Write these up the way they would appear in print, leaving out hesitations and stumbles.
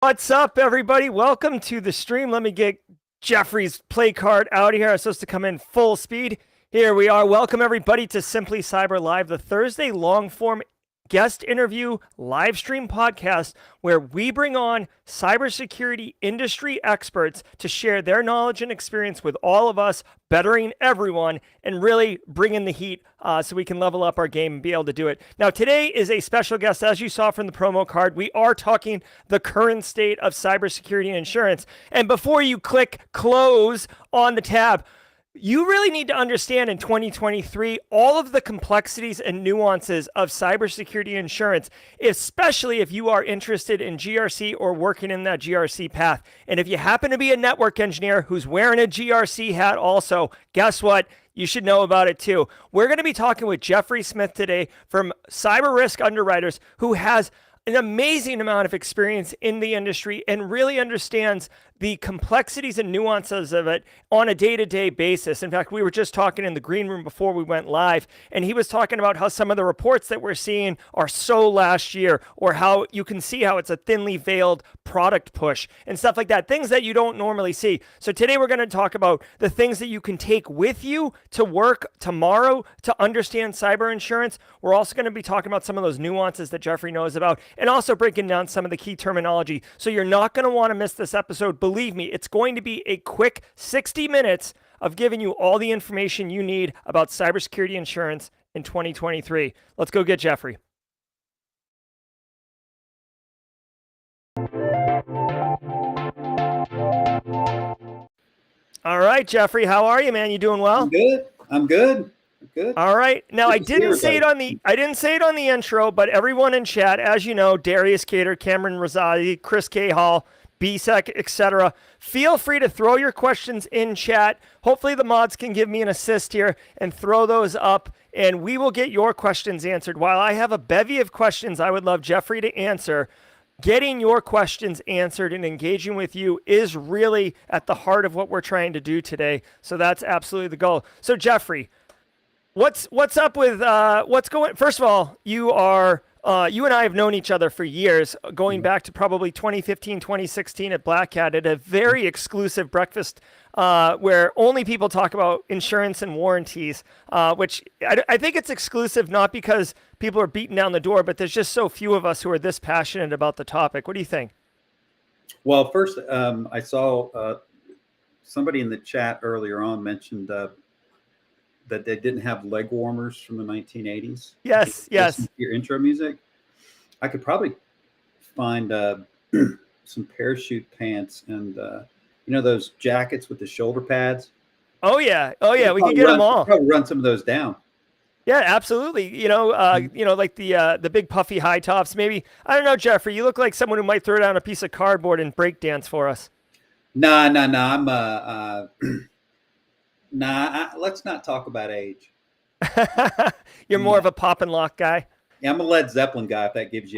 What's up, everybody? Welcome to the stream. Let me get Jeffrey's play card out of here. I'm supposed to come in full speed. Here we are. Welcome, everybody, to Simply Cyber Live, the Thursday long-form guest interview live stream podcast where we bring on cybersecurity industry experts to share their knowledge and experience with all of us, bettering everyone and really bringing the heat so we can level up our game and be able to do it. Now, today is a special guest. As you saw from the promo card, we are talking the current state of cybersecurity insurance. And before you click close on the tab, you really need to understand in 2023 all of the complexities and nuances of cybersecurity insurance, especially if you are interested in GRC or working in that GRC path. And if you happen to be a network engineer who's wearing a GRC hat also, guess what? You should know about it too. We're going to be talking with Jeffrey Smith today from Cyber Risk Underwriters, who has an amazing amount of experience in the industry and really understands the complexities and nuances of it on a day-to-day basis. In fact, we were just talking in the green room before we went live, and he was talking about how some of the reports that we're seeing are so last year, or how you can see how it's a thinly veiled product push and stuff like that, things that you don't normally see. So today we're going to talk about the things that you can take with you to work tomorrow to understand cyber insurance. We're also going to be talking about some of those nuances that Jeffrey knows about, and also breaking down some of the key terminology. So you're not going to want to miss this episode. Believe me, it's going to be a quick 60 minutes of giving you all the information you need about cybersecurity insurance in 2023. Let's go get Jeffrey. All right, Jeffrey, how are you, man? You doing well? I'm good. Good. All right. Now, I didn't say it on the intro, but everyone in chat, as you know, Darius Cater, Cameron Rosati, Chris K. Hall, BSEC, etc. Feel free to throw your questions in chat. Hopefully the mods can give me an assist here and throw those up, and we will get your questions answered. While I have a bevy of questions I would love Jeffrey to answer, getting your questions answered and engaging with you is really at the heart of what we're trying to do today. So that's absolutely the goal. So Jeffrey, what's up with what's going? First of all, you and I have known each other for years, going back to probably 2015, 2016 at Black Hat at a very exclusive breakfast where only people talk about insurance and warranties, which I think it's exclusive not because people are beating down the door, but there's just so few of us who are this passionate about the topic. What do you think? Well, first, I saw somebody in the chat earlier on mentioned that they didn't have leg warmers from the 1980s. Yes. Your intro music. I could probably find some parachute pants and those jackets with the shoulder pads. Oh yeah. We can get them all. Probably run some of those down. Yeah, absolutely. Like the big puffy high tops. Maybe, I don't know, Jeffrey. You look like someone who might throw down a piece of cardboard and break dance for us. Nah. I'm let's not talk about age. You're more of a pop and lock guy. Yeah, I'm a Led Zeppelin guy. If that gives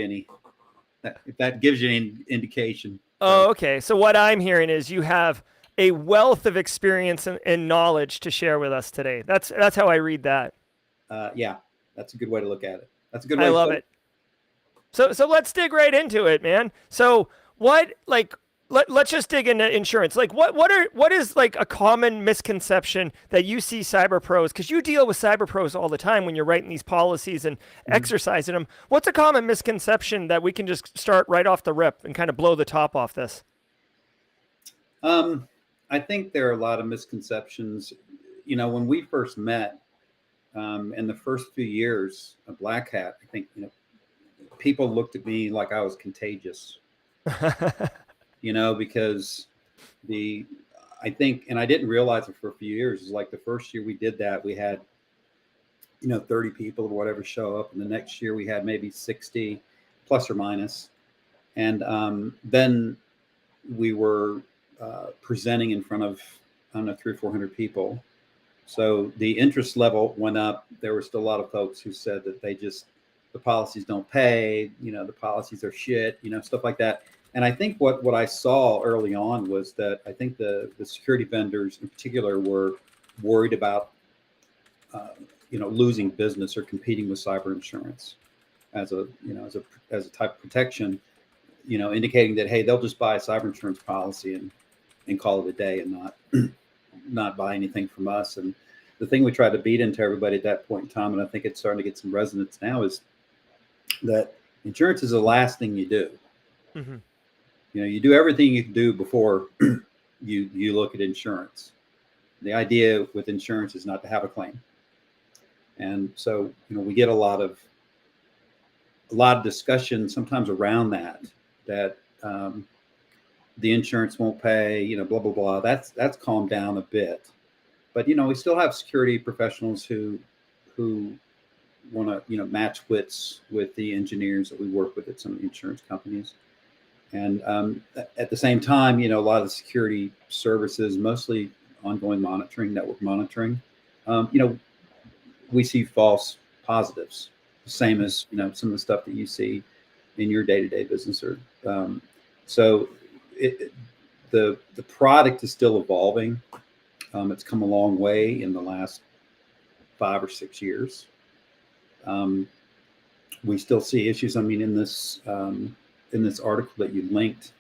you any indication. Oh, okay. So what I'm hearing is you have a wealth of experience and knowledge to share with us today. That's how I read that. Yeah, that's a good way to look at it. That's a good way. I love it. So let's dig right into it, man. So let's just dig into insurance. Like what is like a common misconception that you see cyber pros, because you deal with cyber pros all the time when you're writing these policies and exercising them. What's a common misconception that we can just start right off the rip and kind of blow the top off this? I think there are a lot of misconceptions. When we first met, in the first few years of Black Hat, I think, people looked at me like I was contagious. Because I think, and I didn't realize it for a few years, is like the first year we did that, we had, 30 people or whatever show up. And the next year we had maybe 60 plus or minus. And then we were presenting in front of, 300 or 400 people. So the interest level went up. There were still a lot of folks who said that the policies don't pay, the policies are shit, stuff like that. And I think what I saw early on was that I think the security vendors in particular were worried about, losing business or competing with cyber insurance as a type of protection. indicating that, hey, they'll just buy a cyber insurance policy and call it a day and not buy anything from us. And the thing we tried to beat into everybody at that point in time, and I think it's starting to get some resonance now, is that insurance is the last thing you do. Mm-hmm. You do everything you can do before you look at insurance. The idea with insurance is not to have a claim. And so, we get a lot of discussion sometimes around that the insurance won't pay, blah, blah, blah. That's calmed down a bit. But, we still have security professionals who want to, match wits with the engineers that we work with at some of the insurance companies. And at the same time, a lot of the security services, mostly ongoing monitoring, network monitoring, we see false positives, same as, some of the stuff that you see in your day-to-day business. So the product is still evolving. It's come a long way in the last 5 or 6 years. We still see issues. In this article that you linked,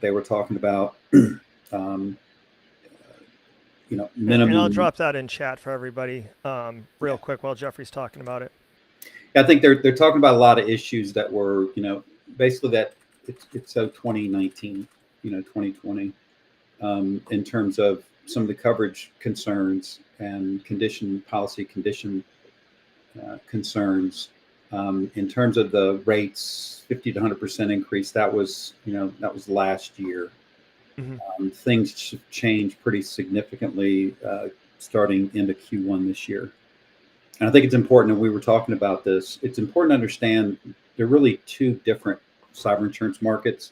they were talking about, minimum. And I'll drop that in chat for everybody real quick while Jeffrey's talking about it. I think they're talking about a lot of issues that were, basically that it's so 2019, 2020, in terms of some of the coverage concerns and policy condition concerns. In terms of the rates, 50 to 100% increase, that was last year. Mm-hmm. Things changed pretty significantly starting into Q1 this year. And I think it's important, and we were talking about this, it's important to understand there are really two different cyber insurance markets.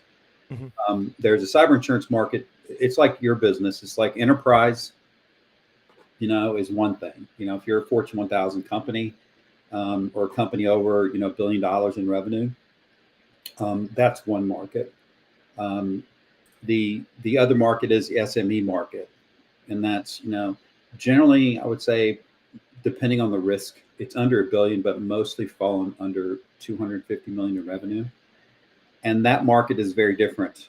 Mm-hmm. There's a cyber insurance market. It's like your business. It's like enterprise, is one thing. If you're a Fortune 1000 company or a company over, $1 billion in revenue, that's one market. The other market is the SME market. And that's, generally, I would say, depending on the risk, it's under $1 billion, but mostly fallen under 250 million in revenue. And that market is very different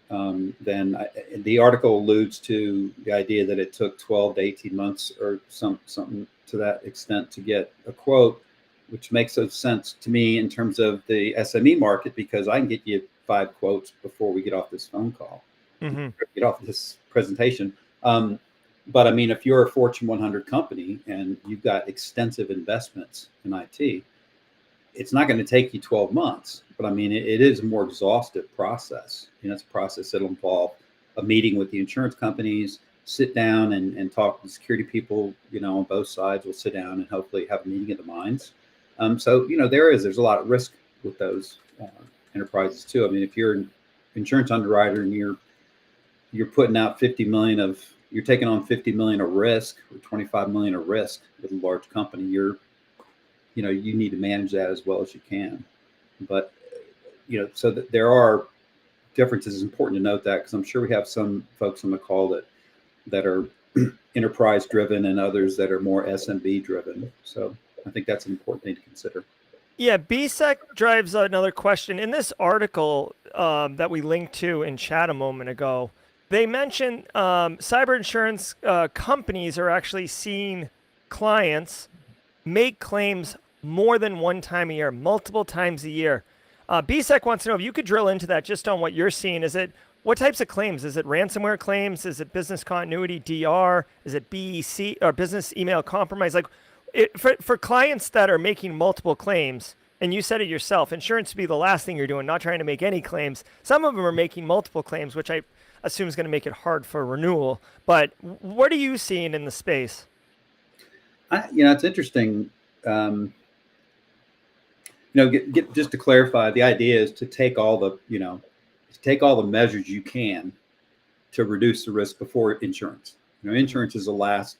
than the article alludes to the idea that it took 12 to 18 months or something to that extent to get a quote, which makes sense to me in terms of the SME market, because I can get you 5 quotes before we get off this phone call, mm-hmm. get off this presentation. But if you're a Fortune 100 company and you've got extensive investments in IT, it's not going to take you 12 months. But it is a more exhaustive process. It's a process that'll involve a meeting with the insurance companies, sit down and talk to security people, on both sides. We'll sit down and hopefully have a meeting of the minds. So, there's a lot of risk with those enterprises too. If you're an insurance underwriter and you're putting out 50 million you're taking on 50 million of risk or 25 million of risk with a large company, you need to manage that as well as you can. But, so that there are differences. It's important to note that, because I'm sure we have some folks on the call that are enterprise driven and others that are more SMB driven. So I think that's an important thing to consider. Yeah, BSEC drives another question. In this article that we linked to in chat a moment ago, they mentioned cyber insurance companies are actually seeing clients make claims more than one time a year, multiple times a year. BSEC wants to know if you could drill into that just on what you're seeing. What types of claims? Is it ransomware claims? Is it business continuity, DR? Is it BEC or business email compromise? For clients that are making multiple claims, and you said it yourself, insurance would be the last thing you're doing, not trying to make any claims. Some of them are making multiple claims, which I assume is going to make it hard for renewal. But what are you seeing in the space? It's interesting. Just to clarify, the idea is to take all the measures you can to reduce the risk before insurance. Insurance is the last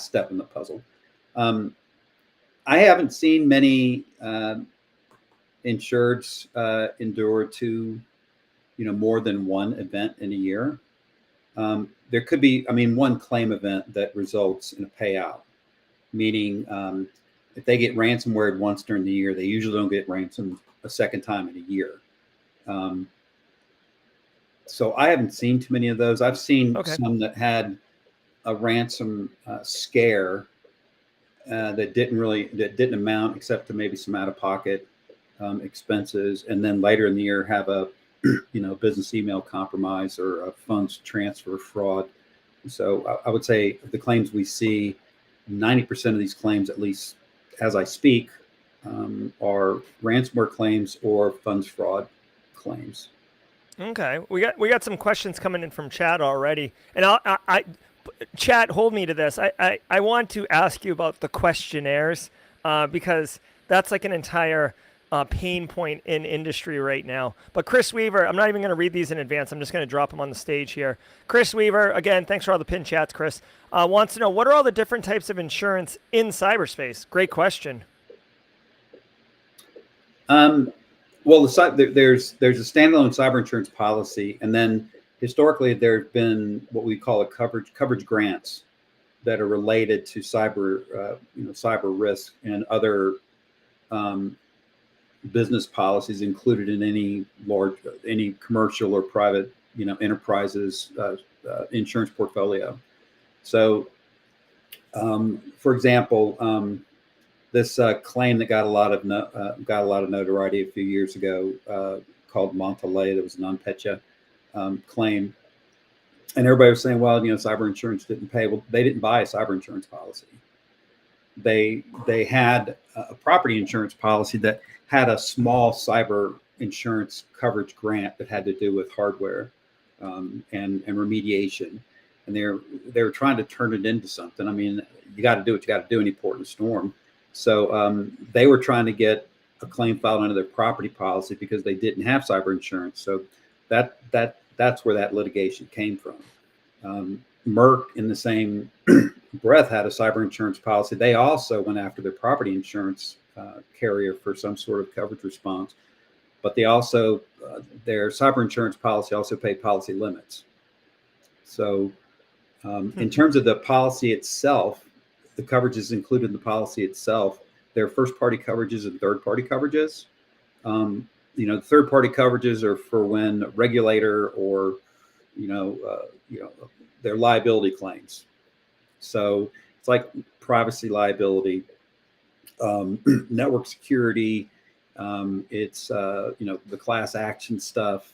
step in the puzzle. I haven't seen many insureds endure to, more than one event in a year. There could be, one claim event that results in a payout, meaning if they get ransomware once during the year, they usually don't get ransomed a second time in a year. So I haven't seen too many of those. I've seen Okay. some that had a ransom scare that didn't amount except to maybe some out of pocket expenses, and then later in the year have a business email compromise or a funds transfer fraud. So I would say the claims we see, 90% of these claims, at least as I speak, are ransomware claims or funds fraud claims. Okay, we got some questions coming in from chat already, and chat, hold me to this. I want to ask you about the questionnaires because that's like an entire pain point in industry right now. But Chris Weaver, I'm not even going to read these in advance. I'm just going to drop them on the stage here. Chris Weaver, again, thanks for all the pin chats, Chris, wants to know, what are all the different types of insurance in cyberspace? Great question. Well, there's a standalone cyber insurance policy, and then historically there have been what we call coverage grants that are related to cyber risk and other business policies included in any commercial or private enterprises insurance portfolio. So, for example, this claim that got a lot of notoriety a few years ago, called Montelay, that was an NonPetya claim, and everybody was saying, well, cyber insurance didn't pay. Well, they didn't buy a cyber insurance policy. They had a property insurance policy that had a small cyber insurance coverage grant that had to do with hardware and remediation, and they were trying to turn it into something. I mean, you got to do what you got to do in any port and storm. So they were trying to get a claim filed under their property policy because they didn't have cyber insurance. So that's where that litigation came from. Merck, in the same breath, had a cyber insurance policy. They also went after their property insurance carrier for some sort of coverage response, but they also their cyber insurance policy also paid policy limits. So in terms of the policy itself, the coverages included in the policy itself, there are first-party coverages and third-party coverages. Third-party coverages are for when a regulator or their liability claims. So it's like privacy liability, network security. It's the class action stuff.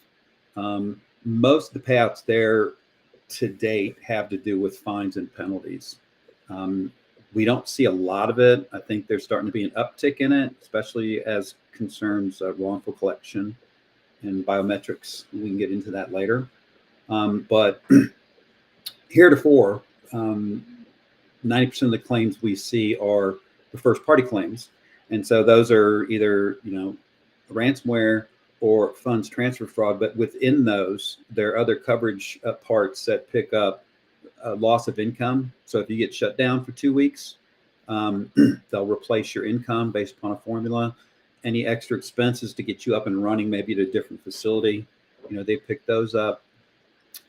Most of the payouts there to date have to do with fines and penalties. We don't see a lot of it. I think there's starting to be an uptick in it, especially as concerns wrongful collection and biometrics. We can get into that later. But heretofore, 90% of the claims we see are the first party claims. And so those are either, ransomware or funds transfer fraud. But within those, there are other coverage parts that pick up loss of income. So if you get shut down for 2 weeks, they'll replace your income based upon a formula. Any extra expenses to get you up and running, maybe at a different facility, they pick those up.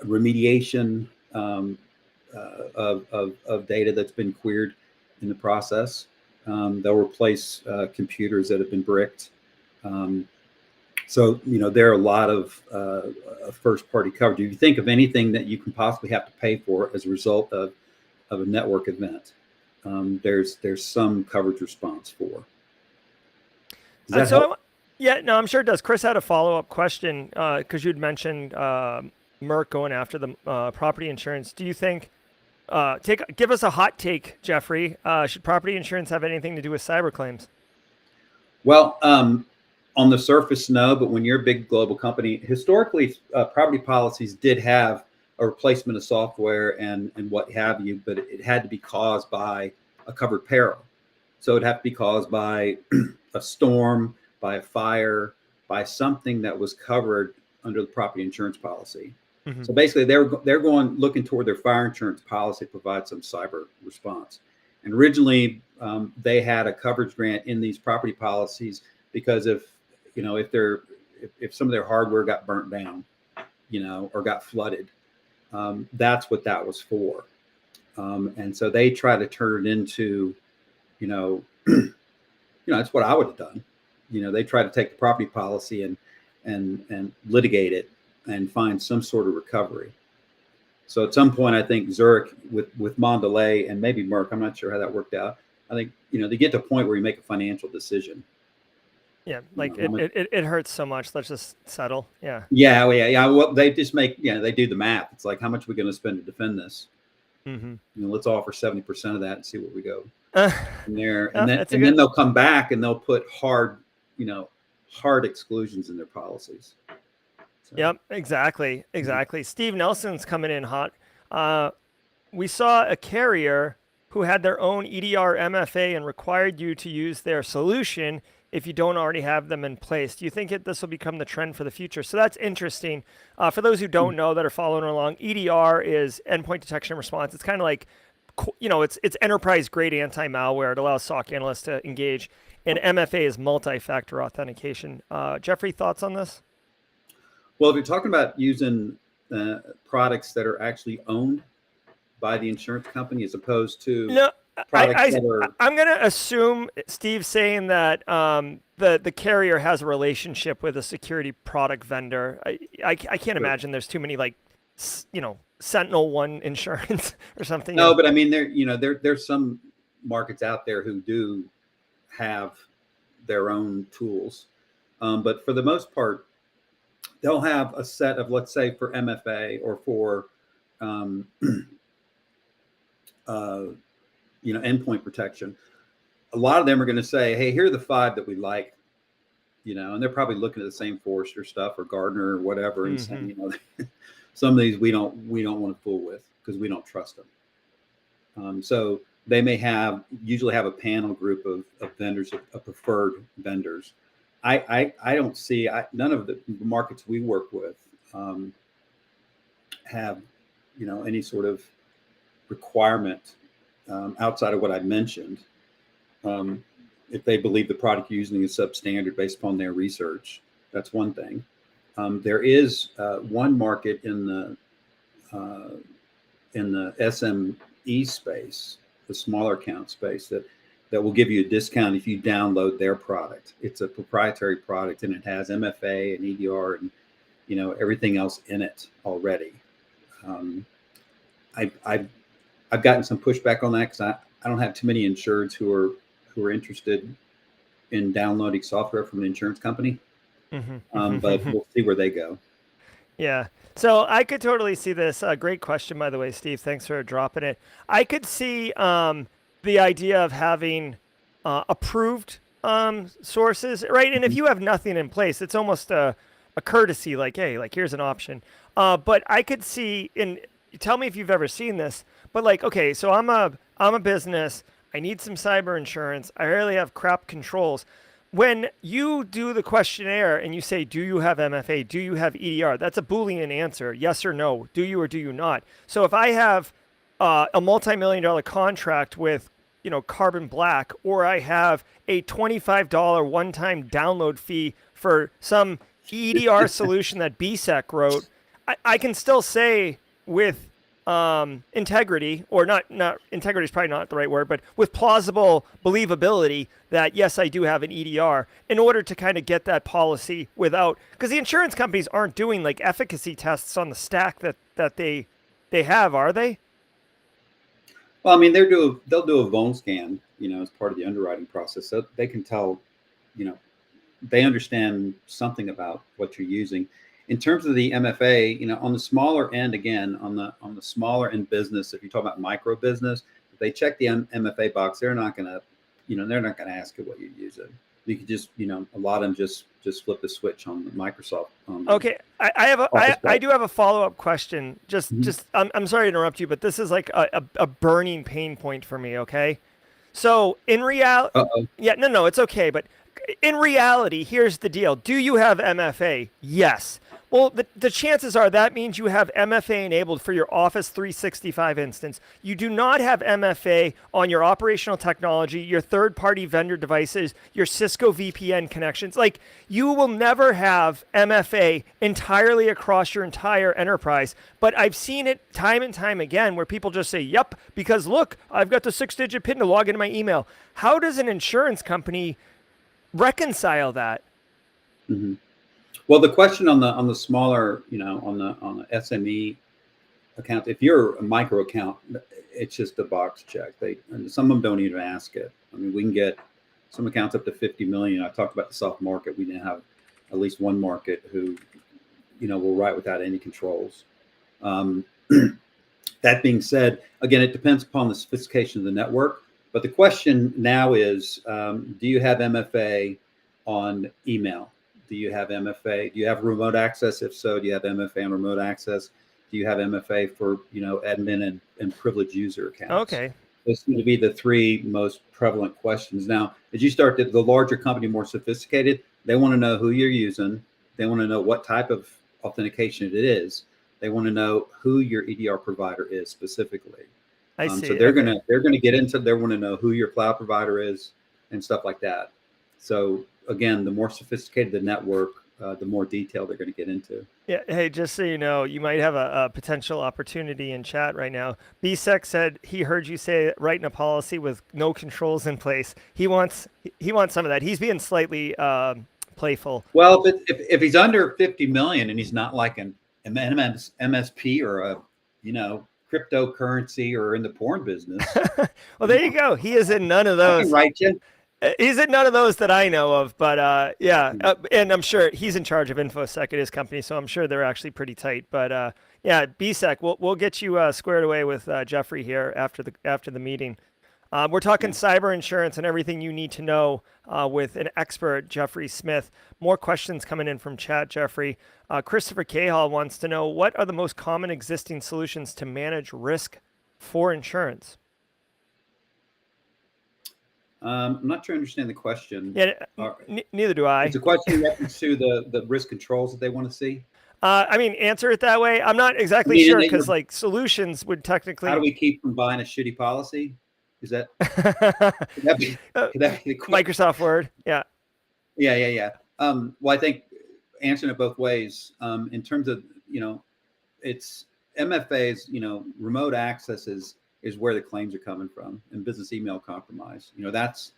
Remediation of data that's been queried in the process. They'll replace computers that have been bricked. So there are a lot of first-party coverage. If you think of anything that you can possibly have to pay for as a result of a network event, there's some coverage response for. Does that help? Yeah, no, I'm sure it does. Chris had a follow-up question because you'd mentioned Merck going after the property insurance. Do you think give us a hot take, Jeffrey? Should property insurance have anything to do with cyber claims? Well, on the surface, no, but when you're a big global company, historically, property policies did have a replacement of software and what have you, but it had to be caused by a covered peril. So it'd have to be caused by a storm, by a fire, by something that was covered under the property insurance policy. Mm-hmm. So basically, they're looking toward their fire insurance policy to provide some cyber response. And originally, they had a coverage grant in these property policies because if some of their hardware got burnt down, or got flooded, that's what that was for. And so they try to turn it into, that's what I would have done. They try to take the property policy and and litigate it and find some sort of recovery. So at some point, I think Zurich with Mondelez and maybe Merck, I'm not sure how that worked out. I think, they get to a point where you make a financial decision. Yeah, like it hurts so much. Let's just settle. Yeah. Yeah, Well, they just they do the math. It's like, how much are we going to spend to defend this? Mm-hmm. Let's offer 70% of that and see where we go from there. Oh, And then they'll come back and they'll put hard exclusions in their policies. So. Yep, exactly. Steve Nelson's coming in hot. We saw a carrier who had their own EDR MFA and required you to use their solution if you don't already have them in place. Do you think this will become the trend for the future? So that's interesting. For those who don't know that are following along, EDR is endpoint detection and response. It's kind of like, it's enterprise-grade anti-malware. It allows SOC analysts to engage. And MFA is multi-factor authentication. Jeffrey, thoughts on this? Well, if you're talking about using products that are actually owned by the insurance company as opposed to products that are... I'm going to assume Steve's saying that the carrier has a relationship with a security product vendor. I can't imagine there's too many Sentinel One Insurance or something. No, but I mean there's some markets out there who do have their own tools, but for the most part, they'll have a set of, let's say, for MFA or for endpoint protection. A lot of them are going to say, hey, here are the 5 that we like, and they're probably looking at the same Forrester stuff or Gardner or whatever, and saying, some of these we don't want to fool with because we don't trust them. So they may usually have a panel group of vendors, of preferred vendors. I don't see, none of the markets we work with have, any sort of requirement outside of what I mentioned. If they believe the product you're using is substandard based upon their research, that's one thing. There is one market in the SME space, the smaller account space, that will give you a discount if you download their product. It's a proprietary product and it has MFA and EDR and everything else in it already. I've gotten some pushback on that because I don't have too many insureds who are interested in downloading software from an insurance company. But we'll see where they go. Yeah. So I could totally see this. Great question, by the way, Steve. Thanks for dropping it. I could see the idea of having approved sources, right? And if you have nothing in place, it's almost a courtesy, like, hey, like, here's an option. But I could see, and tell me if you've ever seen this, but like, okay, so I'm a business. I need some cyber insurance. I rarely have crap controls. When you do the questionnaire and you say, do you have MFA? Do you have EDR? That's a Boolean answer, yes or no. Do you or do you not? So if I have a multi-million-dollar contract with, Carbon Black, or I have a $25 one-time download fee for some EDR solution that BSEC wrote, I can still say with integrity, or not integrity is probably not the right word, but with plausible believability that yes, I do have an EDR, in order to kind of get that policy without, because the insurance companies aren't doing like efficacy tests on the stack that they have, are they? Well, I mean, they'll do a vuln scan, as part of the underwriting process, so they can tell, they understand something about what you're using. In terms of the MFA, on the smaller end, again, on the smaller end business, if you talk about micro business, if they check the MFA box, they're not going to ask you what you're using. You could just, a lot of them just flip the switch on the Microsoft. Okay, I do have a follow-up question. I'm sorry to interrupt you, but this is like a burning pain point for me. Okay, so in reality, yeah, no, it's okay, but in reality, here's the deal. Do you have MFA? Yes. Well, the chances are that means you have MFA enabled for your Office 365 instance. You do not have MFA on your operational technology, your third-party vendor devices, your Cisco VPN connections. Like, you will never have MFA entirely across your entire enterprise. But I've seen it time and time again where people just say, yep, because look, I've got the 6-digit PIN to log into my email. How does an insurance company reconcile that? Mm-hmm. Well, the question on the smaller, on the SME account, if you're a micro account, it's just a box check. And some of them don't even ask it. I mean, we can get some accounts up to 50 million. I talked about the soft market. We now have at least one market who, will write without any controls. That being said, again, it depends upon the sophistication of the network. But the question now is, do you have MFA on email? Do you have MFA? Do you have remote access? If so, do you have MFA on remote access? Do you have MFA for, admin and privileged user accounts? Okay. Those seem to be the three most prevalent questions. Now, as you start the larger company, more sophisticated, they want to know who you're using. They want to know what type of authentication it is. They want to know who your EDR provider is specifically. I see. So they're gonna get into. They want to know who your cloud provider is and stuff like that. So again, the more sophisticated the network, the more detail they're going to get into. Yeah. Hey, just so you know, you might have a potential opportunity in chat right now. BSEC said he heard you say writing a policy with no controls in place. He wants some of that. He's being slightly playful. Well, if he's under 50 million and he's not like an MSP or a, cryptocurrency or in the porn business. Well, there you go. He is in none of those. I can write you. He's in none of those that I know of, but and I'm sure he's in charge of InfoSec at his company, so I'm sure they're actually pretty tight. But yeah, BSEC, we'll get you squared away with Jeffrey here after the meeting. We're talking cyber insurance and everything you need to know with an expert, Jeffrey Smith. More questions coming in from chat, Jeffrey. Christopher Cahill wants to know, what are the most common existing solutions to manage risk for insurance? I'm not sure I understand the question. Yeah, neither do I. It's a question in reference to the risk controls that they want to see. Answer it that way. I'm not exactly sure because solutions would technically. How do we keep from buying a shitty policy? Is that? could that be the question? Microsoft Word? Yeah. Yeah. Well, I think answering it both ways. In terms of it's MFAs. Remote access is where the claims are coming from, and business email compromise. That's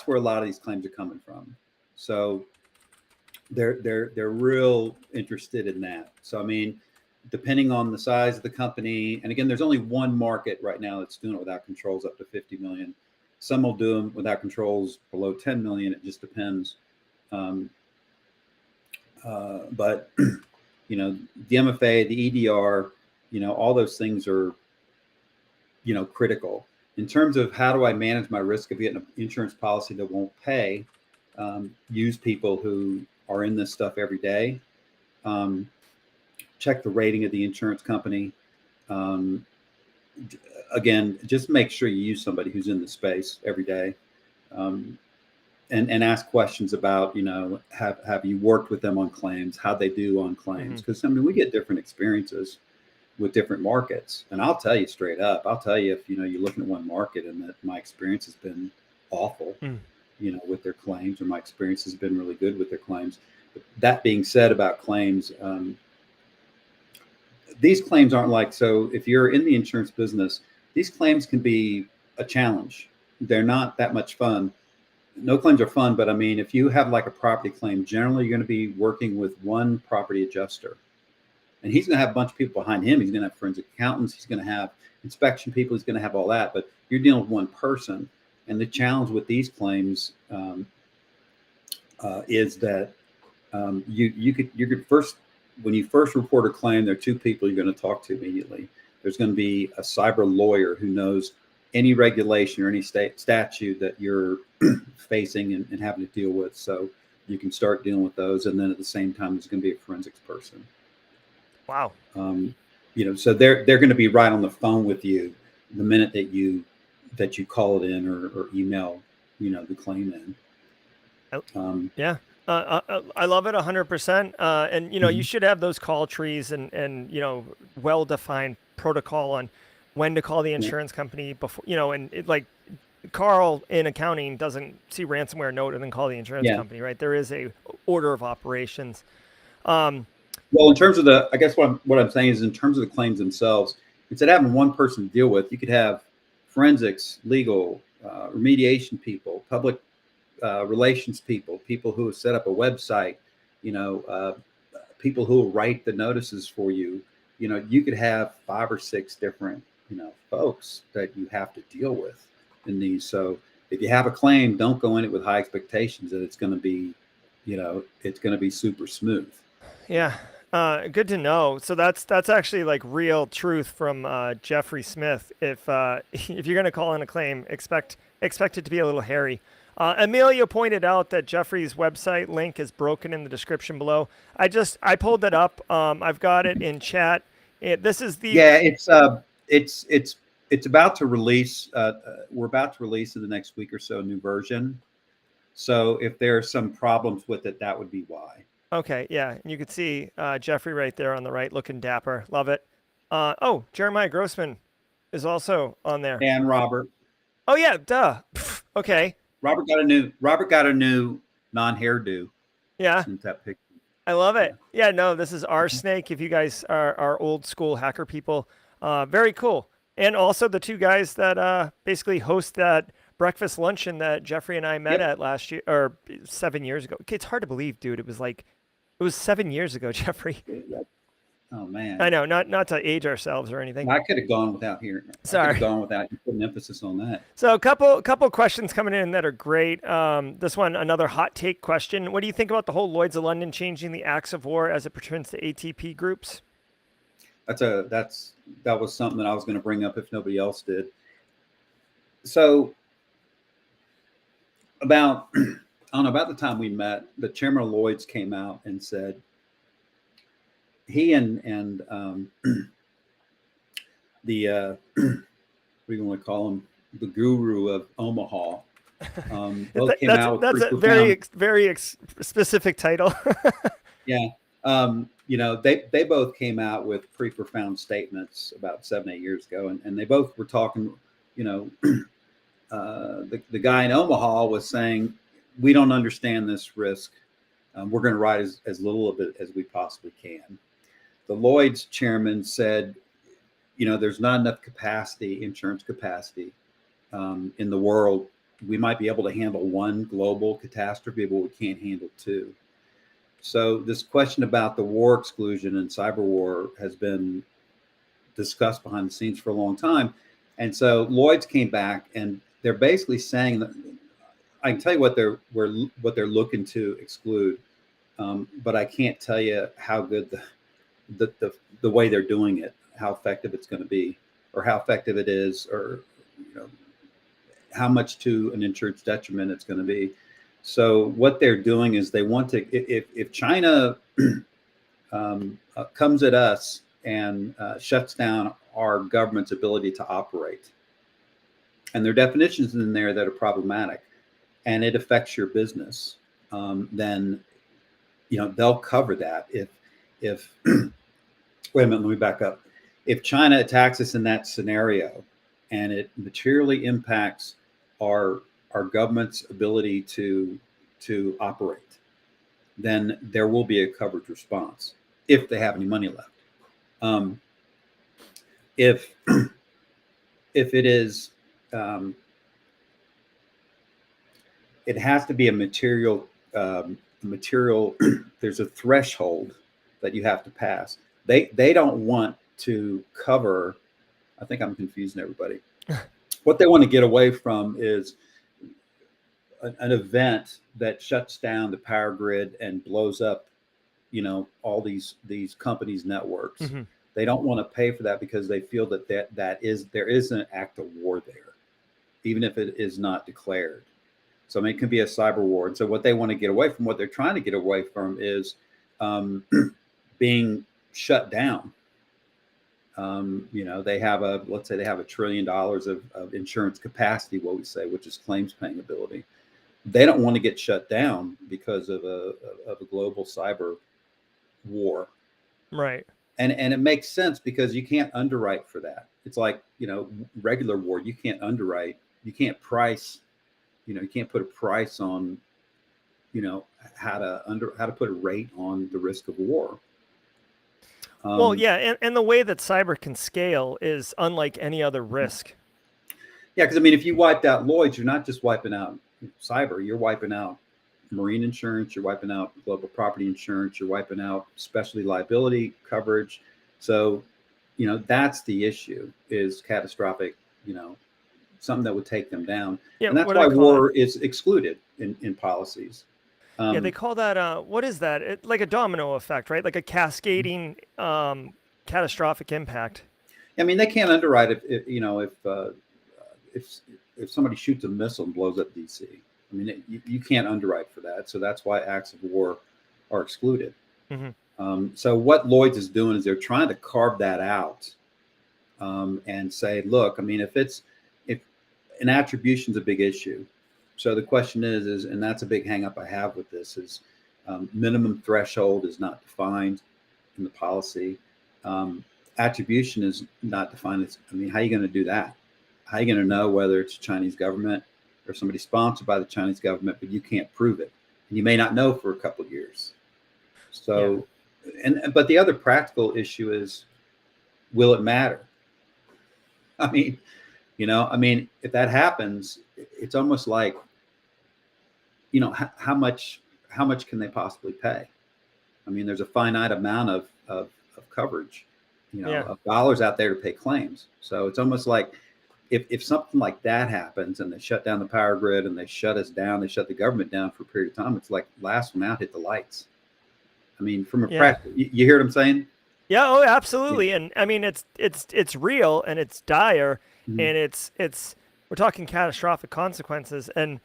where a lot of these claims are coming from. So they're real interested in that. So depending on the size of the company, and again, there's only one market right now that's doing it without controls up to 50 million. Some will do them without controls below 10 million. It just depends. But the MFA, the EDR, all those things are critical. In terms of how do I manage my risk of getting an insurance policy that won't pay, use people who are in this stuff every day. Check the rating of the insurance company. Again, just make sure you use somebody who's in the space every day, and ask questions about, have you worked with them on claims, how they do on claims? Because we get different experiences with different markets, and I'll tell you straight up. I'll tell you if you're looking at one market and that my experience has been awful, with their claims, or my experience has been really good with their claims. But that being said, about claims. These claims aren't like, so if you're in the insurance business, these claims can be a challenge. They're not that much fun. No claims are fun, but if you have like a property claim, generally you're going to be working with one property adjuster, and he's going to have a bunch of people behind him. He's going to have forensic accountants. He's going to have inspection people. He's going to have all that, but you're dealing with one person. And the challenge with these claims is that you could first, when you first report a claim, there are two people you're going to talk to immediately. There's going to be a cyber lawyer who knows any regulation or any statute that you're facing and having to deal with. So you can start dealing with those. And then at the same time, there's going to be a forensics person. Wow. So they're going to be right on the phone with you the minute that you call it in or email, the claim in. Yeah. I love it 100%. And, you should have those call trees and well-defined protocol on when to call the insurance company before, and Carl in accounting doesn't see ransomware note and then call the insurance company, right? There is a order of operations. Well, in terms of I guess what I'm saying is in terms of the claims themselves, instead of having one person to deal with, you could have forensics, legal, remediation people, public relations people who have set up a website, people who will write the notices for you. You could have 5 or 6 different, folks that you have to deal with in these. So if you have a claim, don't go in it with high expectations that it's going to be, it's going to be super smooth. Yeah. Good to know. So that's actually like real truth from Jeffrey Smith. If if you're going to call in a claim, expect it to be a little hairy. Emilio pointed out that Jeffrey's website link is broken in the description below. I pulled it up. I've got it in chat. This is the it's about to release. We're about to release in the next week or so a new version. So if there are some problems with it, that would be why. Okay, yeah, you could see Jeffrey right there on the right, looking dapper. Love it. Oh, Jeremiah Grossman is also on there. And Robert. Oh yeah, duh. Okay. Robert got a new non-hairdo. Yeah. Since that picture. I love it. Yeah, no, this is our snake. If you guys are old school hacker people, very cool. And also the 2 guys that basically host that breakfast luncheon that Jeffrey and I met at last year or 7 years ago. It's hard to believe, dude. It was 7 years ago, Jeffrey. Oh man. I know, not to age ourselves or anything. I could have gone without hearing it. Sorry. I could have gone without you putting emphasis on that. So a couple questions coming in that are great. This one, another hot take question. What do you think about the whole Lloyds of London changing the acts of war as it pertains to ATP groups? That was something that I was going to bring up if nobody else did. So about the time we met, the chairman of Lloyd's came out and said he and the what do you want to call him, the guru of Omaha, both came out with that's a very specific title. Yeah. They both came out with pretty profound statements about 7-8 years ago, and they both were talking. The guy in Omaha was saying, we don't understand this risk. We're going to write as little of it as we possibly can. The Lloyd's chairman said, there's not enough capacity, insurance capacity, in the world. We might be able to handle 1 global catastrophe, but we can't handle 2. So this question about the war exclusion and cyber war has been discussed behind the scenes for a long time. And so Lloyd's came back and they're basically saying that I can tell you what they're looking to exclude, but I can't tell you how good the way they're doing it, how effective it's going to be, or how effective it is, or how much to an insured's detriment it's going to be. So what they're doing is they want to, if China comes at us and shuts down our government's ability to operate, and there are definitions in there that are problematic, and it affects your business, then they'll cover that. If wait a minute, let me back up. If China attacks us in that scenario, and it materially impacts our government's ability to operate, then there will be a coverage response if they have any money left. If it is, it has to be a material. There's a threshold that you have to pass. They don't want to cover. I think I'm confusing everybody. What they want to get away from is an event that shuts down the power grid and blows up, all these companies' networks. Mm-hmm. They don't want to pay for that because they feel that there is an act of war there, even if it is not declared. So it can be a cyber war. And so what they want to get away from, what they're trying to get away from, is being shut down. They have let's say they have $1 trillion of insurance capacity, what we say, which is claims paying ability. They don't want to get shut down because of a global cyber war. Right. And it makes sense because you can't underwrite for that. It's like, regular war, you can't underwrite, you can't price, you can't put a price on, how to put a rate on the risk of war. Well, yeah, and the way that cyber can scale is unlike any other risk. Yeah, because if you wiped out Lloyd's, you're not just wiping out cyber, you're wiping out, marine insurance, you're wiping out global property insurance, you're wiping out specialty liability coverage. So, that's the issue, is catastrophic, something that would take them down. Yeah, And that's what do why they call it? war is excluded in policies. Yeah, they call that, what is that? Like a domino effect, right? Like a cascading catastrophic impact. I mean, they can't underwrite if if somebody shoots a missile and blows up DC. I mean, you can't underwrite for that. So that's why acts of war are excluded. So what Lloyd's is doing is they're trying to carve that out and say, look, I mean, if an attribution is a big issue. So the question is, and that's a big hang up I have with this, is minimum threshold is not defined in the policy. Attribution is not defined. I mean, how are you going to do that? How are you going to know whether it's Chinese government or somebody sponsored by the Chinese government, but you can't prove it? And you may not know for a couple of years. So, but the other practical issue is, will it matter? I mean, if that happens, it's almost like, how much can they possibly pay? I mean, there's a finite amount of coverage, of dollars out there to pay claims. So it's almost like if something like that happens and they shut down the power grid and they shut us down, they shut the government down for a period of time, it's like last one out hit the lights. I mean, from a practice, you hear what I'm saying? Yeah. Oh, absolutely. And I mean, it's real and it's dire, and we're talking catastrophic consequences. And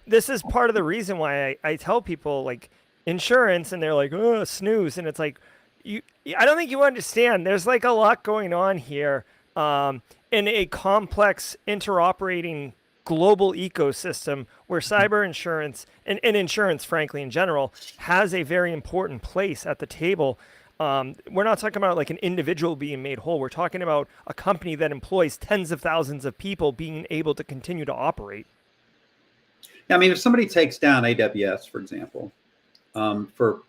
this is part of the reason why I tell people, like, insurance, and they're like, oh, snooze. And it's like, I don't think you understand. There's like a lot going on here in a complex interoperating global ecosystem where cyber insurance and insurance, frankly, in general, has a very important place at the table. We're not talking about like an individual being made whole. We're talking about a company that employs tens of thousands of people being able to continue to operate. I mean, if somebody takes down AWS, for example, for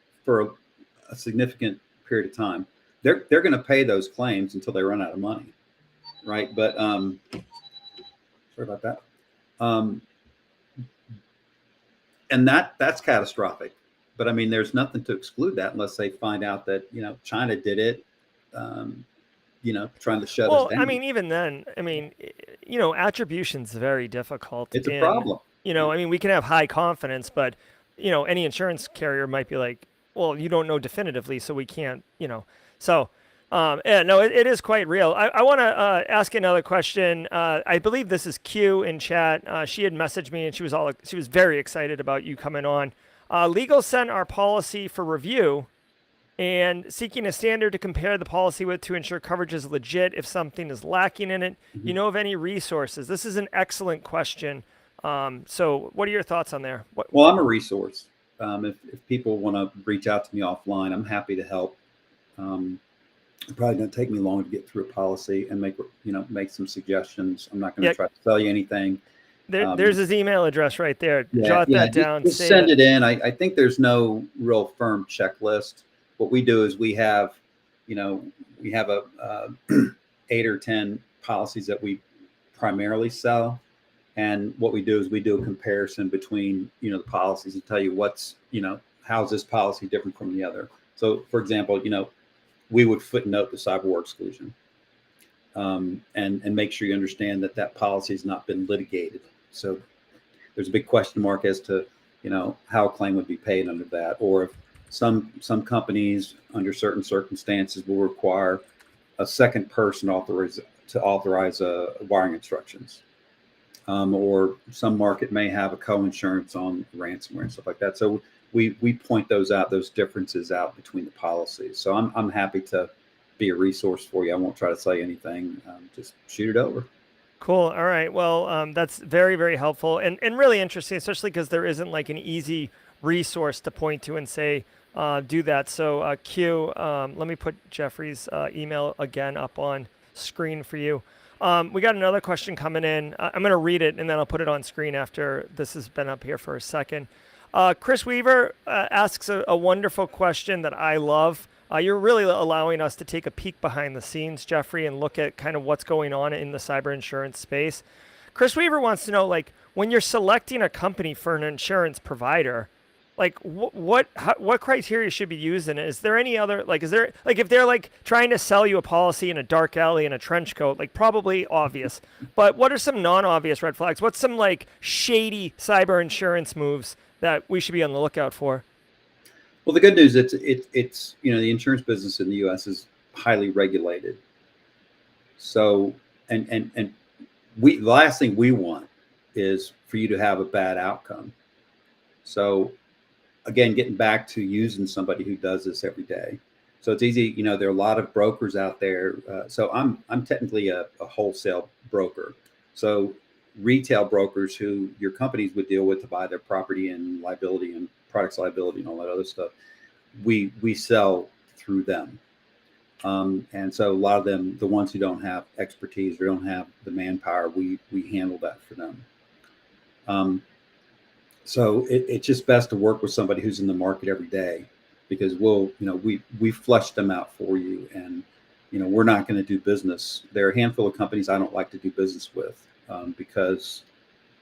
a significant period of time, they're going to pay those claims until they run out of money, right? But sorry about that. And that's catastrophic. But I mean, there's nothing to exclude that unless they find out that China did it, trying to shut us down. I mean, even then, I mean, attribution's very difficult. It's a problem. I mean, we can have high confidence, but any insurance carrier might be like, well, you don't know definitively, so we can't, So, it is quite real. I want to ask another question. I believe this is Q in chat. She had messaged me, and she was very excited about you coming on. Legal sent our policy for review and seeking a standard to compare the policy with to ensure coverage is legit if something is lacking in it. You know of any resources? This is an excellent question. So what are your thoughts on there? Well, I'm a resource. If people want to reach out to me offline, I'm happy to help. It probably doesn't take me long to get through a policy and make some suggestions. I'm not going to try to sell you anything. There's his email address right there. Jot that down. Just send it in. I think there's no real firm checklist. What we do is we have a 8 or 10 policies that we primarily sell. And what we do is we do a comparison between, the policies and tell you how's this policy different from the other. So, for example, we would footnote the cyber war exclusion and make sure you understand that policy has not been litigated. So there's a big question mark as to, how a claim would be paid under that, or if some companies under certain circumstances will require a second person to authorize wiring instructions. Or some market may have a co-insurance on ransomware and stuff like that. So we point those differences out between the policies. So I'm happy to be a resource for you. I won't try to sell you anything. Just shoot it over. Cool. All right. Well, that's very, very helpful and really interesting, especially because there isn't like an easy resource to point to and say, do that. So Q, let me put Jeffrey's email again up on screen for you. We got another question coming in. I'm going to read it and then I'll put it on screen after this has been up here for a second. Chris Weaver asks a wonderful question that I love. You're really allowing us to take a peek behind the scenes, Jeffrey, and look at kind of what's going on in the cyber insurance space. Chris Weaver wants to know, like, when you're selecting a company for an insurance provider, like what criteria should be used in it? Is there any other, like, is there, like, if they're like trying to sell you a policy in a dark alley in a trench coat, like, probably obvious, but what are some non-obvious red flags? What's some like shady cyber insurance moves that we should be on the lookout for? Well, the good news, it's the insurance business in the U.S. is highly regulated. So, and the last thing we want is for you to have a bad outcome. So, again, getting back to using somebody who does this every day. So it's easy. There are a lot of brokers out there. So I'm technically a wholesale broker. So retail brokers who your companies would deal with to buy their property and liability and products liability and all that other stuff, we sell through them. And so a lot of them, the ones who don't have expertise or don't have the manpower, we handle that for them. So it's just best to work with somebody who's in the market every day, because we flush them out for you, and we're not going to do business. There are a handful of companies I don't like to do business with because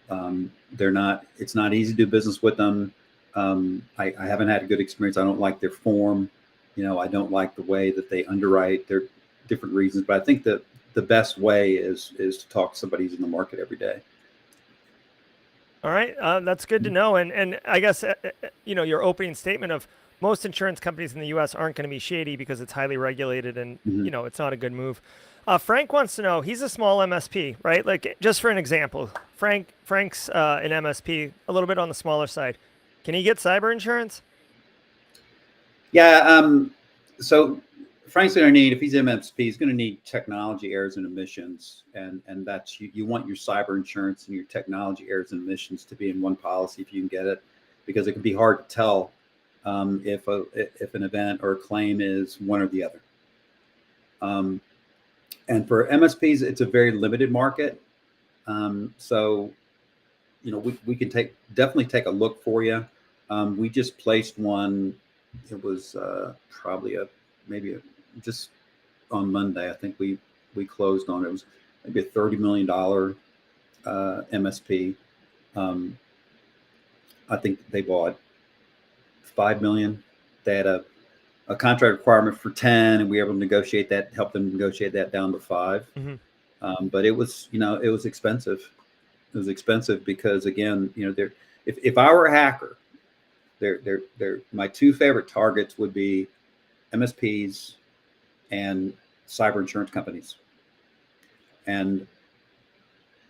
it's not easy to do business with them. I haven't had a good experience. I don't like their form. I don't like the way that they underwrite. There are different reasons, but I think that the best way is to talk to somebody who's in the market every day. All right, that's good to know. And I guess your opening statement of most insurance companies in the U.S. aren't going to be shady because it's highly regulated, and it's not a good move. Frank wants to know, he's a small MSP, right? Like, just for an example, Frank's an MSP, a little bit on the smaller side. Can he get cyber insurance? Yeah. So Frank's going to need, if he's MSP, he's going to need technology errors and omissions, and that's you want your cyber insurance and your technology errors and omissions to be in one policy if you can get it, because it can be hard to tell if an event or a claim is one or the other. And for MSPs, it's a very limited market. So we can definitely take a look for you. We just placed one. It was probably just on Monday. I think we closed on it. It was maybe a $30 million MSP. I think they bought 5 million. They had a contract requirement for 10, and we were able to help them negotiate that down to 5. But it was expensive. It was expensive because, again, if I were a hacker, my two favorite targets would be MSPs and cyber insurance companies. And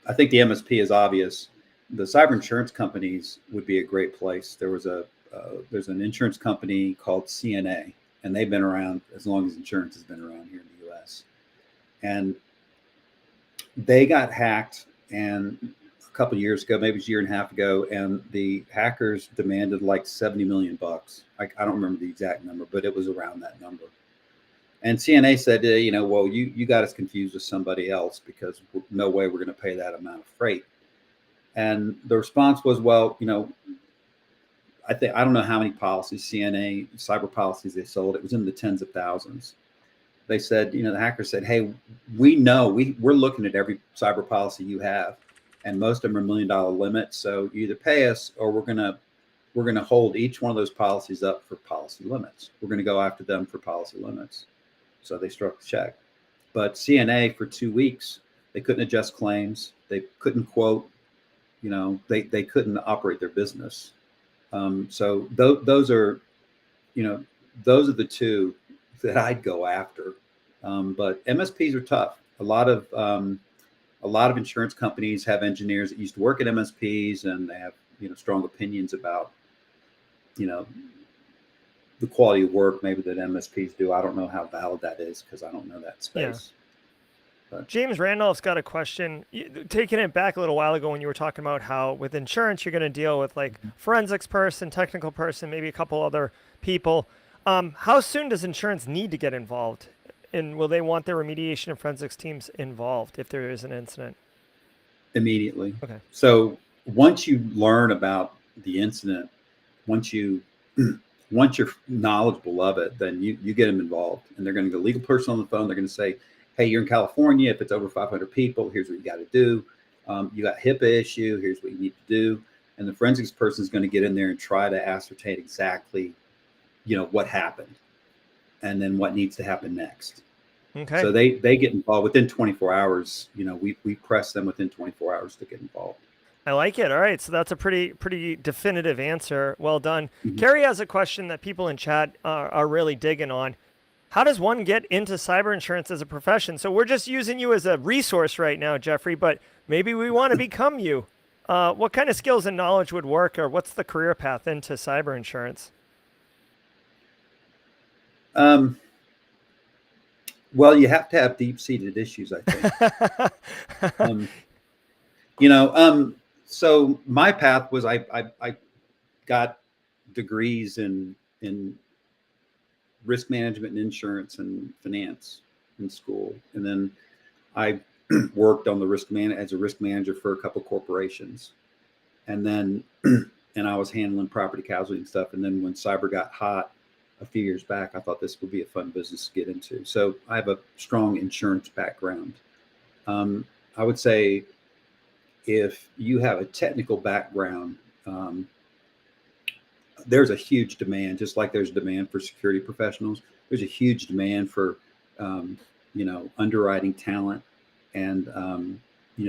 I think the MSP is obvious. The cyber insurance companies would be a great place. There's an insurance company called CNA, and they've been around as long as insurance has been around here in the U.S. And they got hacked, and a couple of years ago, maybe a year and a half ago, and the hackers demanded like $70 million. I don't remember the exact number, but it was around that number. And CNA said, well, you got us confused with somebody else, because no way we're going to pay that amount of freight. And the response was, well, I don't know how many policies, CNA cyber policies they sold. It was in the tens of thousands. They said, the hacker said, hey, we know we're looking at every cyber policy you have, and most of them are $1 million limits. So you either pay us, or we're gonna hold each one of those policies up for policy limits. We're gonna go after them for policy limits. So they struck the check. But CNA, for 2 weeks, they couldn't adjust claims. They couldn't quote. They couldn't operate their business. So those are the two that I'd go after. But MSPs are tough. A lot of insurance companies have engineers that used to work at MSPs, and they have strong opinions about the quality of work maybe that MSPs do. I don't know how valid that is, because I don't know that space. Yeah. James Randolph's got a question. Taking it back a little while ago when you were talking about how with insurance you're going to deal with like forensics person, technical person, maybe a couple other people. How soon does insurance need to get involved? And will they want their remediation and forensics teams involved if there is an incident? Immediately. Okay. So once you learn about the incident, once you're knowledgeable of it, then you get them involved, and they're going to get a legal person on the phone. They're going to say, hey, you're in California. If it's over 500 people, here's what you got to do. You got HIPAA issue. Here's what you need to do. and the forensics person is going to get in there and try to ascertain exactly, what happened, and then what needs to happen next. Okay. So they get involved within 24 hours. We press them within 24 hours to get involved. I like it. All right. So that's a pretty definitive answer. Well done. Carrie has a question that people in chat are really digging on. How does one get into cyber insurance as a profession? So we're just using you as a resource right now, Jeffrey, but maybe we want to become you. What kind of skills and knowledge would work, or what's the career path into cyber insurance? Well, you have to have deep-seated issues, I think. So my path was I got degrees in risk management and insurance and finance in school, and then I worked on as a risk manager for a couple corporations, and then and I was handling property casualty and stuff. And then when cyber got hot a few years back, I thought this would be a fun business to get into. So I have a strong insurance background. I would say if you have a technical background, there's a huge demand, just like there's demand for security professionals. There's a huge demand for, underwriting talent and,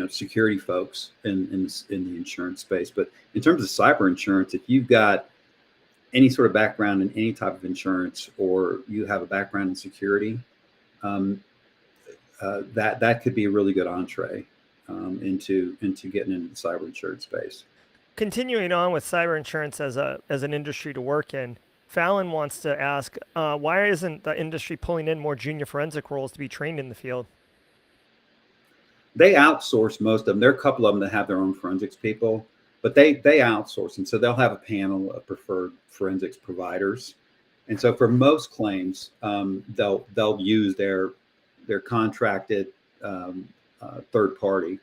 security folks in the insurance space. But in terms of cyber insurance, if you've got any sort of background in any type of insurance, or you have a background in security, that could be a really good entree into getting into the cyber insurance space. Continuing on with cyber insurance as an industry to work in, Fallon wants to ask, why isn't the industry pulling in more junior forensic roles to be trained in the field? They outsource most of them. There are a couple of them that have their own forensics people, but they outsource. And so they'll have a panel of preferred forensics providers. And so for most claims, they'll use their contracted third party.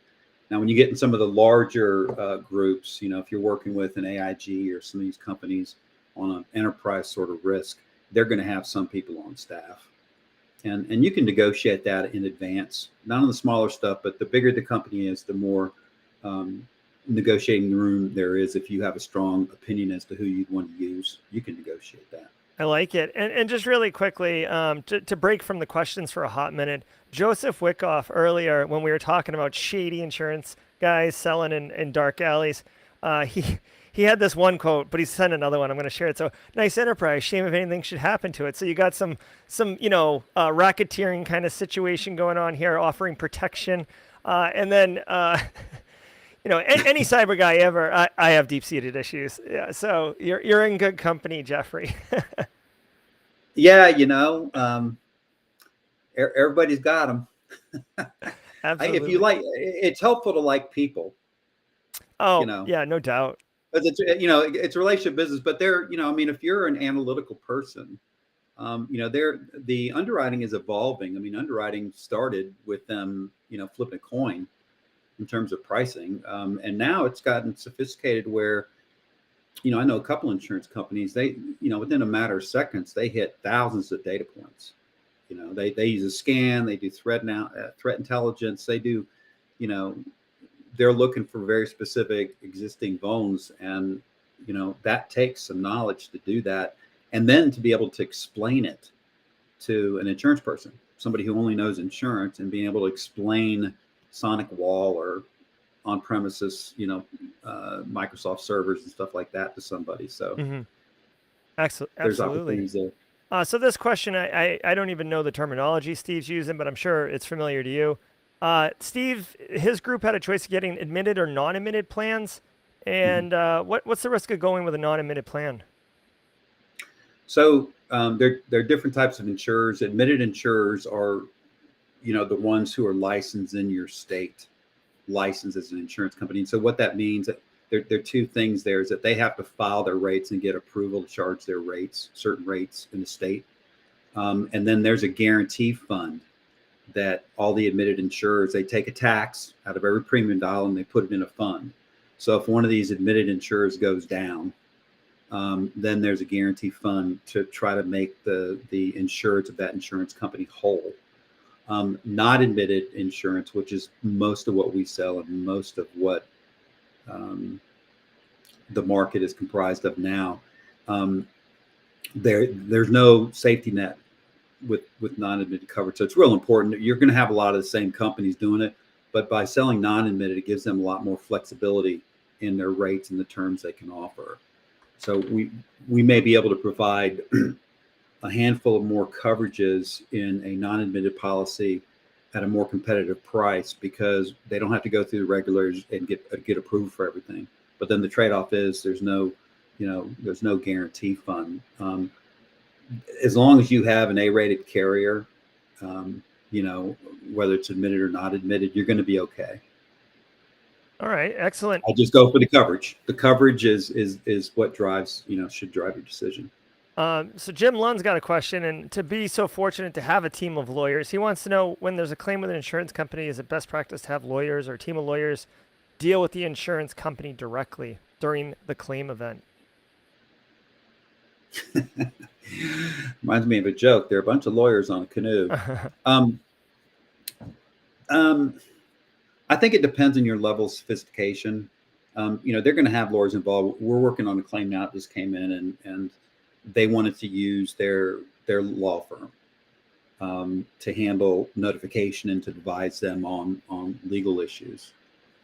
Now, when you get in some of the larger groups, if you're working with an AIG or some of these companies on an enterprise sort of risk, they're going to have some people on staff. And you can negotiate that in advance, not on the smaller stuff, but the bigger the company is, the more negotiating room there is. If you have a strong opinion as to who you'd want to use, you can negotiate that. I like it. And just really quickly, to break from the questions for a hot minute, Joseph Wickoff earlier, when we were talking about shady insurance guys selling in dark alleys, he had this one quote, but he sent another one. I'm going to share it. So, nice enterprise. Shame if anything should happen to it. So you got some racketeering kind of situation going on here, offering protection. And then, any cyber guy ever, I have deep-seated issues. Yeah. So you're in good company, Jeffrey. Yeah. Everybody's got them. Absolutely. If you like, it's helpful to like people. Oh, yeah, no doubt. But it's a relationship business, but if you're an analytical person, the underwriting is evolving. Underwriting started with them, flipping a coin in terms of pricing. And now it's gotten sophisticated where, I know a couple insurance companies, they, within a matter of seconds, they hit thousands of data points. They use a scan, they do threat intelligence, they do, they're looking for very specific existing vulns, and that takes some knowledge to do that, and then to be able to explain it to an insurance person, somebody who only knows insurance, and being able to explain sonic wall or on premises, Microsoft servers and stuff like that to somebody. So there's absolutely. opportunities there. So this question, I don't even know the terminology Steve's using, but I'm sure it's familiar to you. Steve, his group had a choice of getting admitted or non-admitted plans. And what's the risk of going with a non-admitted plan? So there are different types of insurers. Admitted insurers are, the ones who are licensed in your state, licensed as an insurance company. And so what that means, there are two things there, is that they have to file their rates and get approval to charge their rates, certain rates in the state. And then there's a guarantee fund that all the admitted insurers, they take a tax out of every premium dollar and they put it in a fund. So if one of these admitted insurers goes down, then there's a guarantee fund to try to make the insureds of that insurance company whole. Not admitted insurance, which is most of what we sell and most of what the market is comprised of now. There's no safety net with non-admitted coverage. So it's real important. You're going to have a lot of the same companies doing it, but by selling non-admitted, it gives them a lot more flexibility in their rates and the terms they can offer. So we may be able to provide a handful of more coverages in a non-admitted policy at a more competitive price because they don't have to go through the regulars and get approved for everything. But then the trade-off is there's no guarantee fund. As long as you have an A-rated carrier, whether it's admitted or not admitted, you're going to be okay. All right, excellent. I just go for the coverage. The coverage is what drives, should drive your decision. So Jim Lund's got a question, and to be so fortunate to have a team of lawyers, he wants to know when there's a claim with an insurance company, is it best practice to have lawyers or a team of lawyers deal with the insurance company directly during the claim event? Reminds me of a joke. There are a bunch of lawyers on a canoe. I think it depends on your level of sophistication. They're going to have lawyers involved. We're working on a claim now that just came in, and they wanted to use their law firm to handle notification and to advise them on legal issues.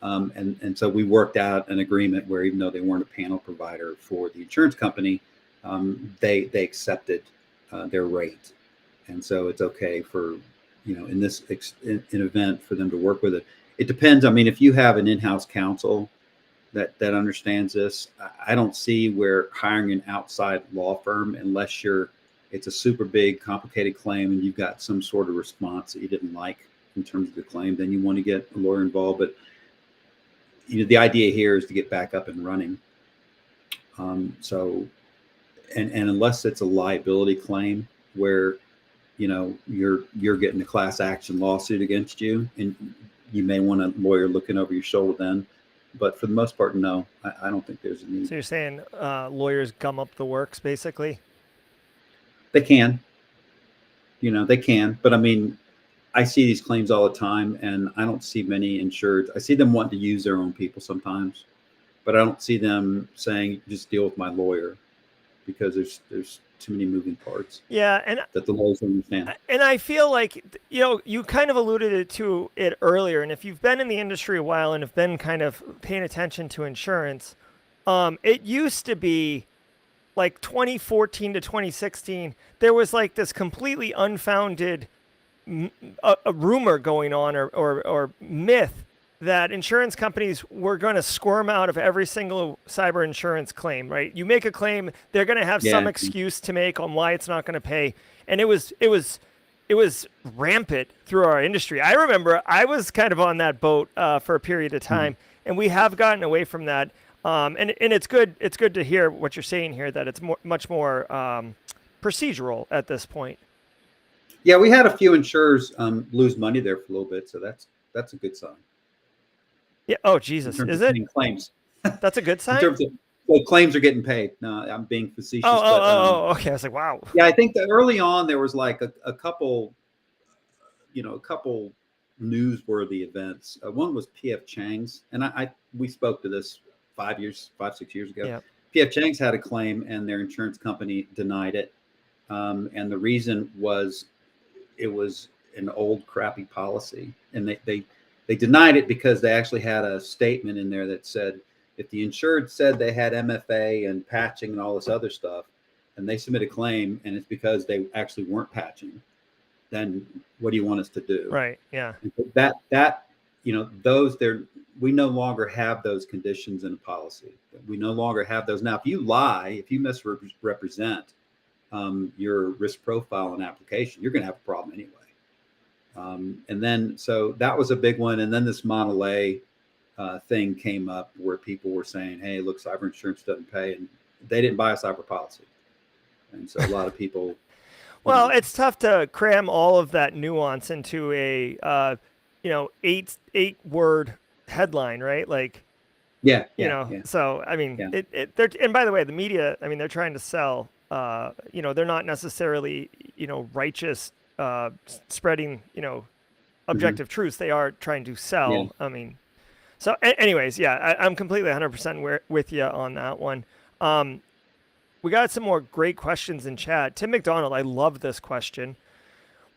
And so we worked out an agreement where even though they weren't a panel provider for the insurance company, they accepted their rate. And so it's okay for, in this event for them to work with it. It depends. I mean, if you have an in-house counsel that understands this, I don't see where hiring an outside law firm, unless it's a super big, complicated claim and you've got some sort of response that you didn't like in terms of the claim, then you want to get a lawyer involved. But the idea here is to get back up and running. And unless it's a liability claim where you're getting a class action lawsuit against you, and you may want a lawyer looking over your shoulder then. But for the most part, no, I don't think there's a need. So you're saying lawyers gum up the works, basically? They can. They can. But I mean, I see these claims all the time, and I don't see many insureds. I see them wanting to use their own people sometimes, but I don't see them saying, just deal with my lawyer, because there's too many moving parts. Yeah, and that the lawyers understand. And I feel like, you kind of alluded to it earlier, and if you've been in the industry a while and have been kind of paying attention to insurance, it used to be like 2014 to 2016, there was like this completely unfounded a rumor going on or myth that insurance companies were going to squirm out of every single cyber insurance claim, right? You make a claim, they're going to have some excuse to make on why it's not going to pay. And it was rampant through our industry. I remember I was kind of on that boat for a period of time, and we have gotten away from that. And it's good to hear what you're saying here, that it's much more procedural at this point. Yeah, we had a few insurers lose money there for a little bit, so that's a good sign. Yeah. Oh, Jesus. Is it? Claims. That's a good sign? Claims are getting paid. No, I'm being facetious. Okay. I was like, wow. Yeah, I think that early on there was like a couple newsworthy events. One was PF Chang's, and we spoke to this 5, 6 years ago. Yeah. PF Chang's had a claim, and their insurance company denied it. And the reason was it was an old, crappy policy, and they denied it because they actually had a statement in there that said, if the insured said they had MFA and patching and all this other stuff, and they submit a claim and it's because they actually weren't patching, then what do you want us to do? Right. Yeah. We no longer have those conditions in a policy. We no longer have those. Now, if you lie, if you misrepresent your risk profile and application, you're going to have a problem anyway. And then, so that was a big one. And then this Mondelez thing came up where people were saying, hey, look, cyber insurance doesn't pay. And they didn't buy a cyber policy. And so a lot of people. Well, it's tough to cram all of that nuance into a, 8-word headline, right? Like, so, I mean, and by the way, the media, I mean, they're trying to sell, they're not necessarily, righteous, spreading, objective truths. They are trying to sell. I mean, So, anyways, yeah, I'm completely 100% with you on that one. We got some more great questions in chat. Tim McDonald, I love this question.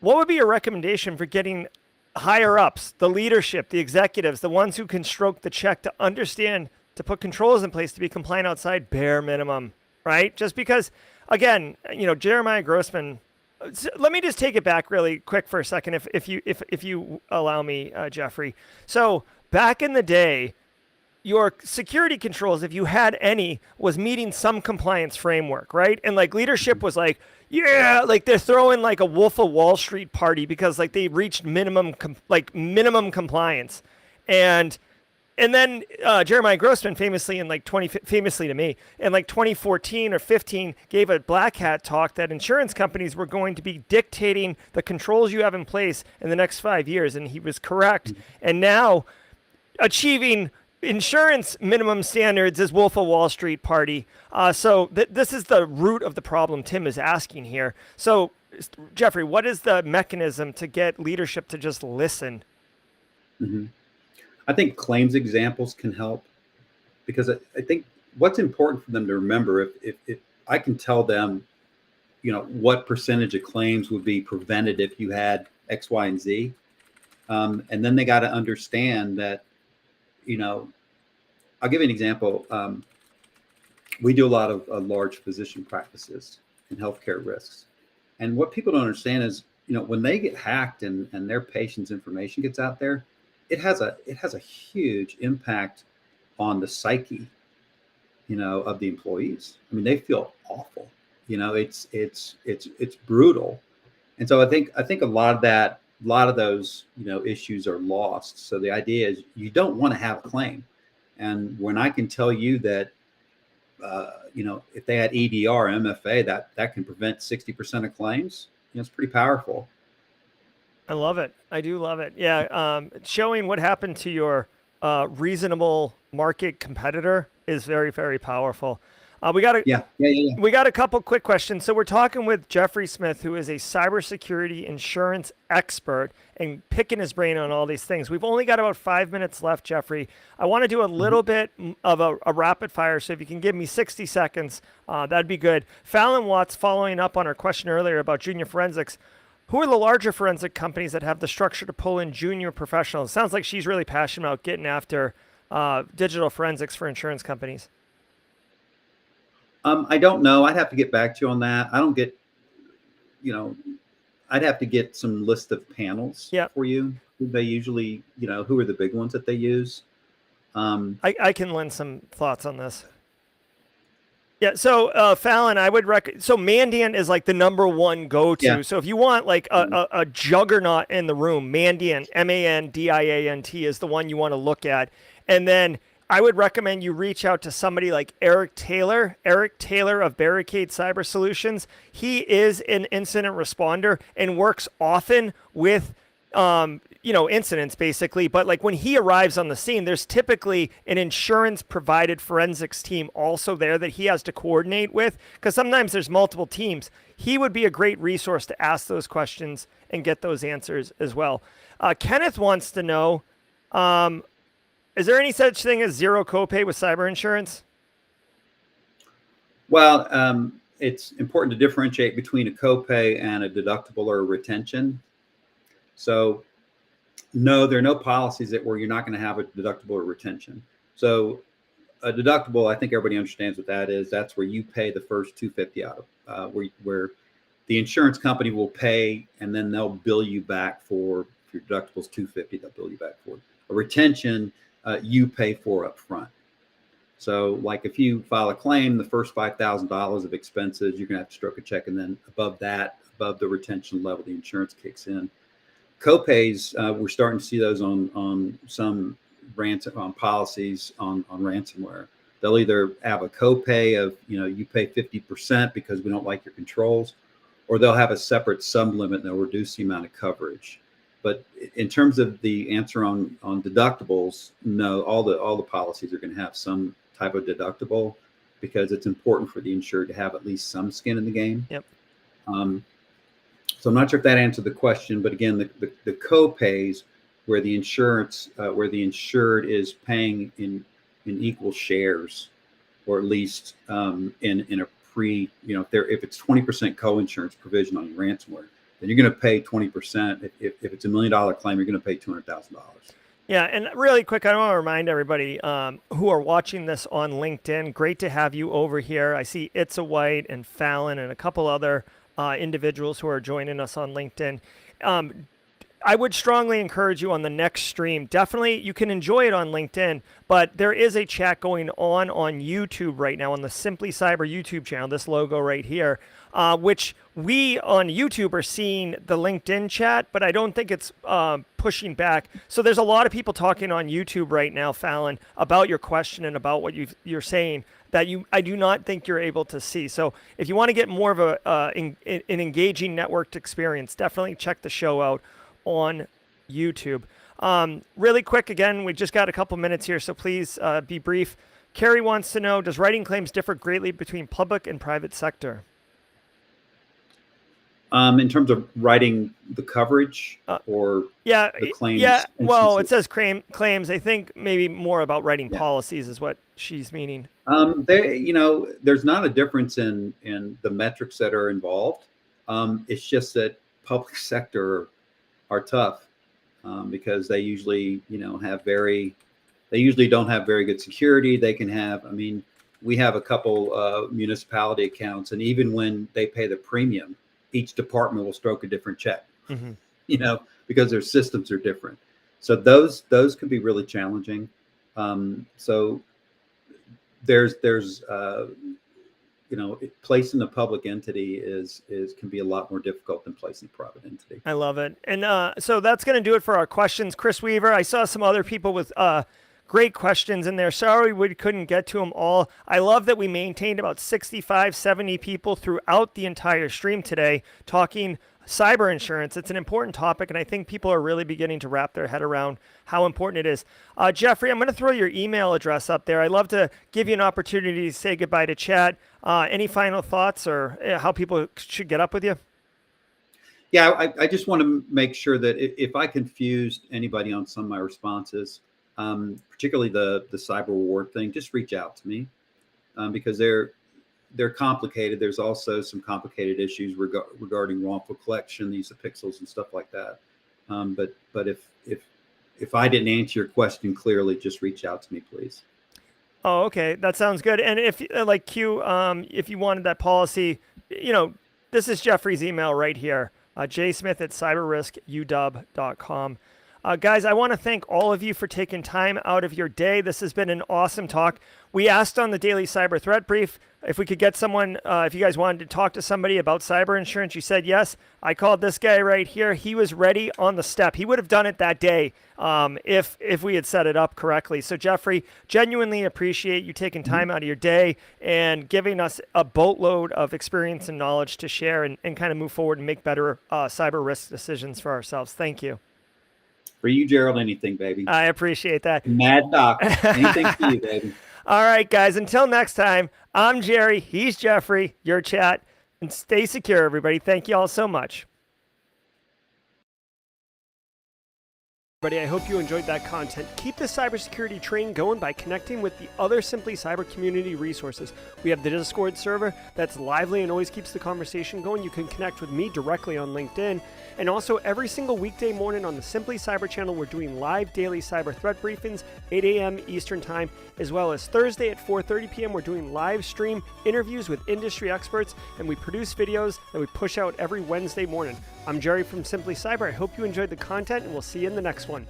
What would be your recommendation for getting higher ups, the leadership, the executives, the ones who can stroke the check to understand to put controls in place to be compliant outside bare minimum, right? Just because, again, Jeremiah Grossman. Let me just take it back really quick for a second, if you allow me, Jeffrey. So back in the day, your security controls, if you had any, was meeting some compliance framework, right? And like leadership was like, yeah, like they're throwing like a Wolf of Wall Street party because like they reached minimum compliance, and then Jeremiah Grossman famously famously to me in like 2014 or 15 gave a black hat talk that insurance companies were going to be dictating the controls you have in place in the next 5 years, and he was correct. And now achieving insurance minimum standards is Wolf of Wall Street party. So this is the root of the problem Tim is asking here. So, Jeffrey, what is the mechanism to get leadership to just listen? Mm-hmm. I think claims examples can help, because I think what's important for them to remember, if I can tell them, what percentage of claims would be prevented if you had X, Y, and Z, and then they got to understand that, I'll give you an example. We do a lot of large physician practices and healthcare risks. And what people don't understand is, when they get hacked and their patient's information gets out there, it has a huge impact on the psyche, of the employees. I mean, they feel awful. It's brutal. And so I think a lot of those, issues are lost. So the idea is you don't want to have a claim. And when I can tell you that, if they had EDR, MFA, that can prevent 60% of claims, it's pretty powerful. I love it. I do love it. Yeah. Showing what happened to your reasonable market competitor is very, very powerful. We got a couple quick questions. So we're talking with Jeffrey Smith, who is a cybersecurity insurance expert, and picking his brain on all these things. We've only got about 5 minutes left, Jeffrey. I want to do a little bit of a rapid fire. So if you can give me 60 seconds, that'd be good. Fallon Watts, following up on our question earlier about junior forensics. Who are the larger forensic companies that have the structure to pull in junior professionals? Sounds like she's really passionate about getting after digital forensics for insurance companies. I don't know. I'd have to get back to you on that. I don't get, I'd have to get some list of panels for you. They usually, who are the big ones that they use? I can lend some thoughts on this. Yeah, so Fallon, I would recommend. So Mandiant is like the number one go-to. Yeah. So if you want like a juggernaut in the room, Mandiant, Mandiant is the one you want to look at. And then I would recommend you reach out to somebody like Eric Taylor of Barricade Cyber Solutions. He is an incident responder and works often with incidents basically. But like when he arrives on the scene, there's typically an insurance provided forensics team also there that he has to coordinate with, because sometimes there's multiple teams. He would be a great resource to ask those questions and get those answers as well. Kenneth wants to know, is there any such thing as zero copay with cyber insurance? Well, it's important to differentiate between a copay and a deductible or a retention. So no, there are no policies where you're not going to have a deductible or retention. So a deductible, I think everybody understands what that is. That's where you pay the first $250 out of, where the insurance company will pay, and then they'll bill you back for, if your deductible's $250, they'll bill you back for it. A retention, you pay for up front. So like if you file a claim, the first $5,000 of expenses, you're going to have to stroke a check. And then above the retention level, the insurance kicks in. Copays, we're starting to see those on some policies on ransomware. They'll either have a copay of, you pay 50% because we don't like your controls, or they'll have a separate sublimit and they'll reduce the amount of coverage. But in terms of the answer on deductibles, no, all the policies are going to have some type of deductible, because it's important for the insured to have at least some skin in the game. Yep. So I'm not sure if that answered the question, but again, the copays where the insured is paying in equal shares, or at least in a pre, if it's 20% co-insurance provision on your ransomware, then you're going to pay 20%. If it's $1 million claim, you're going to pay $200,000. Yeah, and really quick, I want to remind everybody who are watching this on LinkedIn, great to have you over here. I see It's a White and Fallon and a couple other individuals who are joining us on LinkedIn. I would strongly encourage you on the next stream. Definitely, you can enjoy it on LinkedIn, but there is a chat going on YouTube right now on the Simply Cyber YouTube channel, this logo right here, which we on YouTube are seeing the LinkedIn chat, but I don't think it's pushing back. So there's a lot of people talking on YouTube right now, Fallon, about your question and about what you're saying that I do not think you're able to see. So if you want to get more of an engaging networked experience, definitely check the show out on YouTube. Really quick, again, we just got a couple minutes here, so please be brief. Carrie wants to know, does writing claims differ greatly between public and private sector? In terms of writing the coverage or the claims? Yeah, well, it says claims. I think maybe more about writing policies is what she's meaning. There's not a difference in the metrics that are involved. It's just that public sector are tough because they usually, they usually don't have very good security. They can have, we have a couple municipality accounts, and even when they pay the premium, each department will stroke a different check, because their systems are different. So those can be really challenging. So there's placing a public entity can be a lot more difficult than placing a private entity. I love it. And so that's going to do it for our questions. Chris Weaver, I saw some other people with great questions in there. Sorry we couldn't get to them all. I love that we maintained about 65, 70 people throughout the entire stream today talking cyber insurance. It's an important topic, and I think people are really beginning to wrap their head around how important it is. Jeffrey, I'm going to throw your email address up there. I'd love to give you an opportunity to say goodbye to chat. Any final thoughts or how people should get up with you? Yeah, I just want to make sure that if I confused anybody on some of my responses, particularly the cyber reward thing, just reach out to me because they're complicated. There's also some complicated issues regarding wrongful collection, the use of pixels and stuff like that. But if I didn't answer your question clearly, just reach out to me, please. Oh, okay. That sounds good. And if like Q, if you wanted that policy, this is Jeffrey's email right here, jsmith@cyberriskuw.com. Guys, I want to thank all of you for taking time out of your day. This has been an awesome talk. We asked on the Daily Cyber Threat Brief if we could get someone, if you guys wanted to talk to somebody about cyber insurance. You said yes. I called this guy right here. He was ready on the step. He would have done it that day if we had set it up correctly. So, Jeffrey, genuinely appreciate you taking time out of your day and giving us a boatload of experience and knowledge to share and kind of move forward and make better cyber risk decisions for ourselves. Thank you. For you, Gerald, anything, baby. I appreciate that. Mad Doc, anything for you, baby. All right, guys, until next time, I'm Jerry. He's Jeffrey. Your chat. And stay secure, everybody. Thank you all so much. Everybody, I hope you enjoyed that content. Keep the cybersecurity train going by connecting with the other Simply Cyber community resources. We have the Discord server that's lively and always keeps the conversation going. You can connect with me directly on LinkedIn. And also every single weekday morning on the Simply Cyber channel, we're doing live daily cyber threat briefings, 8 a.m. Eastern time, as well as Thursday at 4:30 p.m. We're doing live stream interviews with industry experts, and we produce videos that we push out every Wednesday morning. I'm Jerry from Simply Cyber. I hope you enjoyed the content, and we'll see you in the next one.